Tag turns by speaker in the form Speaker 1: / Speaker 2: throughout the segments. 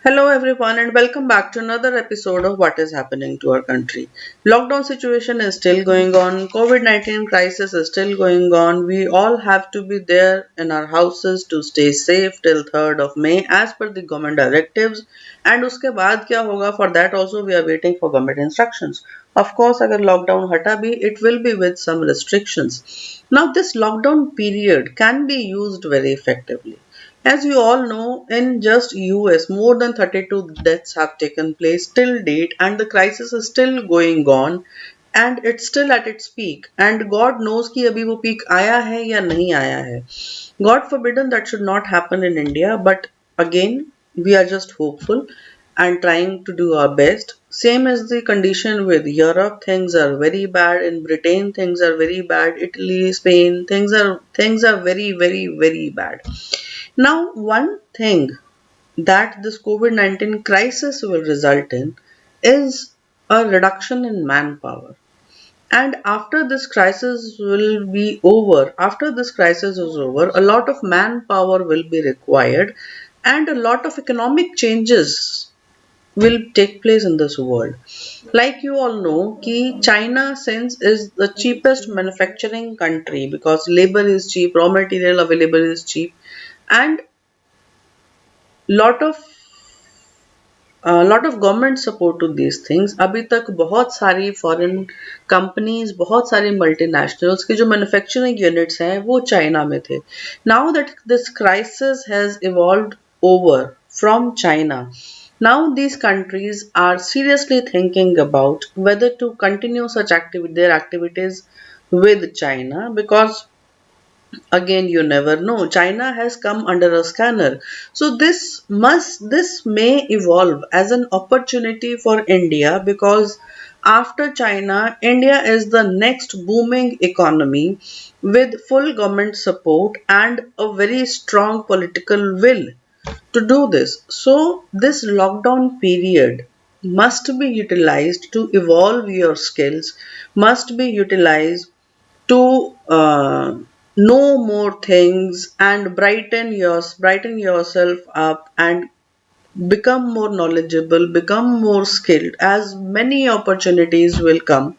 Speaker 1: Hello everyone and welcome back to another episode of What is Happening to Our Country. Lockdown situation is still going on, COVID-19 crisis is still going on. We all have to be there in our houses to stay safe till 3rd of May as per the government directives. And uske baad kya hoga, for that also we are waiting for government instructions. Of course, agar lockdown hata bhi, it will be with some restrictions. Now this lockdown period can be used very effectively. As you all know, in just US, more than 32 deaths have taken place till date, and the crisis is still going on, and it's still at its peak. And God knows कि अभी वो peak आया है या नहीं आया है. God forbidden that should not happen in India, but again, we are just hopeful and trying to do our best. Same as the condition with Europe, things are very bad. In Britain, things are very bad. Italy, Spain, things are very, very, very bad. Now, one thing that this COVID 19 crisis will result in is a reduction in manpower. And after this crisis will be over, after this crisis is over, a lot of manpower will be required and a lot of economic changes will take place in this world. Like you all know, ki China since is the cheapest manufacturing country because labor is cheap, raw material available is cheap, and lot of government support to these things अभी तक बहुत सारी foreign companies बहुत सारी multinationals के जो manufacturing units हैं वो चाइना में थे now that this crisis has evolved over from China now these countries are seriously thinking about whether to continue their activities with China because again you never know, China has come under a scanner. So this may evolve as an opportunity for India because after China, India is the next booming economy with full government support and a very strong political will to do this. So this lockdown period must be utilized to evolve your skills, must be utilized to know more things and brighten yourself up and become more knowledgeable, become more skilled, as many opportunities will come.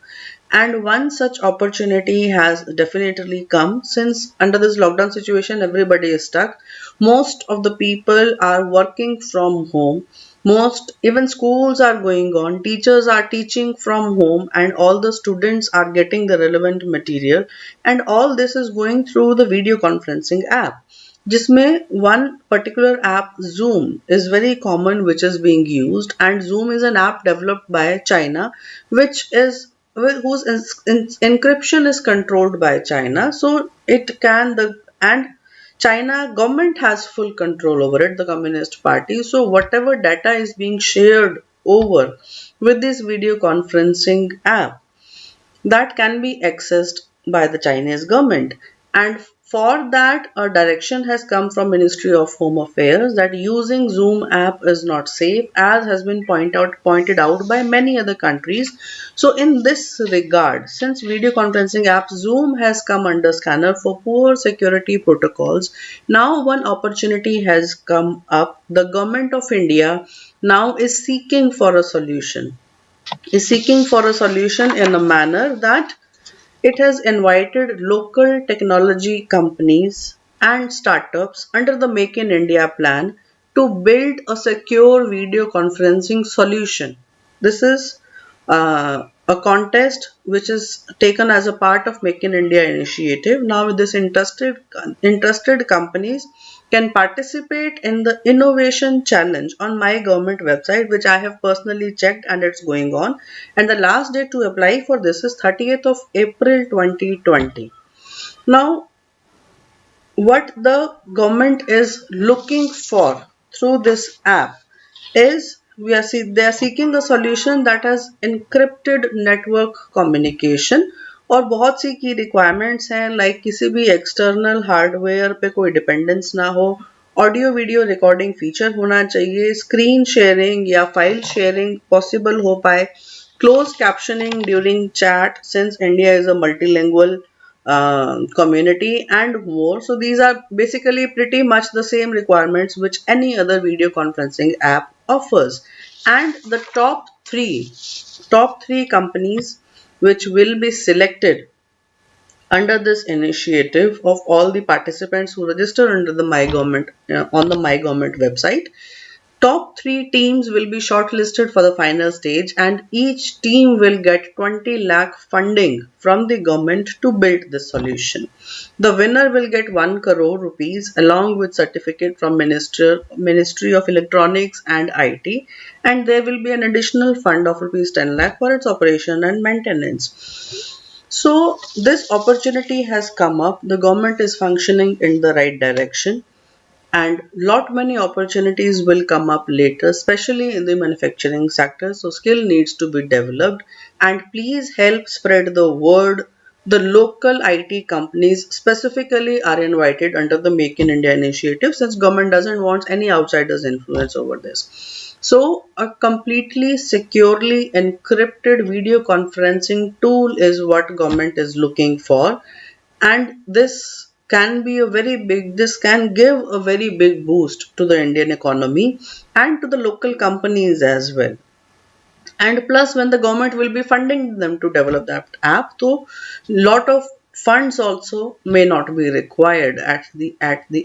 Speaker 1: And one such opportunity has definitely come since under this lockdown situation, everybody is stuck. Most of the people are working from home. Most even schools are going on, teachers are teaching from home, and all the students are getting the relevant material. And all this is going through the video conferencing app जिसमें one particular app Zoom is very common which is being used and Zoom is an app developed by China which is whose encryption is controlled by China so it can the and China government has full control over it, the Communist Party. So whatever data is being shared over with this video conferencing app that can be accessed by the Chinese government. And for that, a direction has come from Ministry of Home Affairs that using Zoom app is not safe, as has been pointed out by many other countries. So, in this regard, since video conferencing app Zoom has come under scanner for poor security protocols, now one opportunity has come up. The government of India now is seeking for a solution in a manner that it has invited local technology companies and startups under the Make in India plan to build a secure video conferencing solution. This is a contest which is taken as a part of Make in India initiative. Now, this interested companies can participate in the innovation challenge on my government website, which I have personally checked and it's going on. And the last date to apply for this is 30th of April 2020. Now, what the government is looking for through this app is they are seeking a solution that has encrypted network communication और बहुत सी की requirements हैं like किसी भी external hardware पे कोई dependence ना हो ऑडियो वीडियो रिकॉर्डिंग फीचर होना चाहिए स्क्रीन शेयरिंग या फाइल शेयरिंग पॉसिबल हो पाए closed captioning during chat since India is a multilingual community and more. So these are basically pretty much the same requirements which any other video conferencing app offers. And the top three companies which will be selected under this initiative of all the participants who register under the My Government on the My Government website. Top three teams will be shortlisted for the final stage, and each team will get 20 lakh funding from the government to build this solution. The winner will get 1 crore rupees along with certificate from Ministry of Electronics and IT, and there will be an additional fund of rupees 10 lakh for its operation and maintenance. So this opportunity has come up. The government is functioning in the right direction, and lot many opportunities will come up later, especially in the manufacturing sector. So skill needs to be developed, and please help spread the word. The local IT companies specifically are invited under the Make in India initiative, since government doesn't want any outsiders influence over this. So a completely securely encrypted video conferencing tool is what government is looking for, and this can give a very big boost to the Indian economy and to the local companies as well. And plus, when the government will be funding them to develop that app, so lot of funds also may not be required at the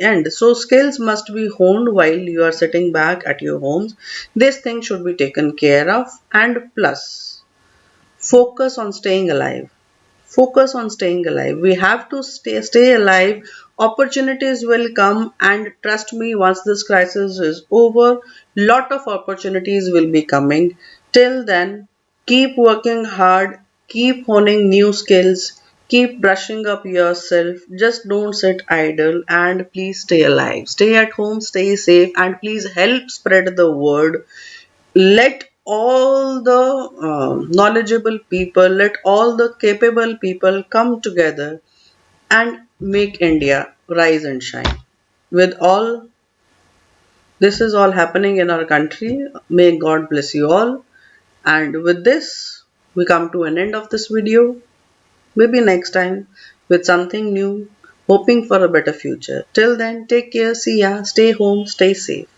Speaker 1: end. So skills must be honed while you are sitting back at your homes. This thing should be taken care of. And plus, focus on staying alive. Focus on staying alive. We have to stay alive. Opportunities will come, and trust me, once this crisis is over, lot of opportunities will be coming. Till then, keep working hard, keep honing new skills, keep brushing up yourself. Just don't sit idle, and please stay alive. Stay at home, stay safe, and please help spread the word. Let all the knowledgeable people, let all the capable people come together and make India rise and shine. With all this is all happening in our country, may God bless you all. And with this, we come to an end of this video. Maybe next time with something new, hoping for a better future. Till then, take care, see ya, stay home, stay safe.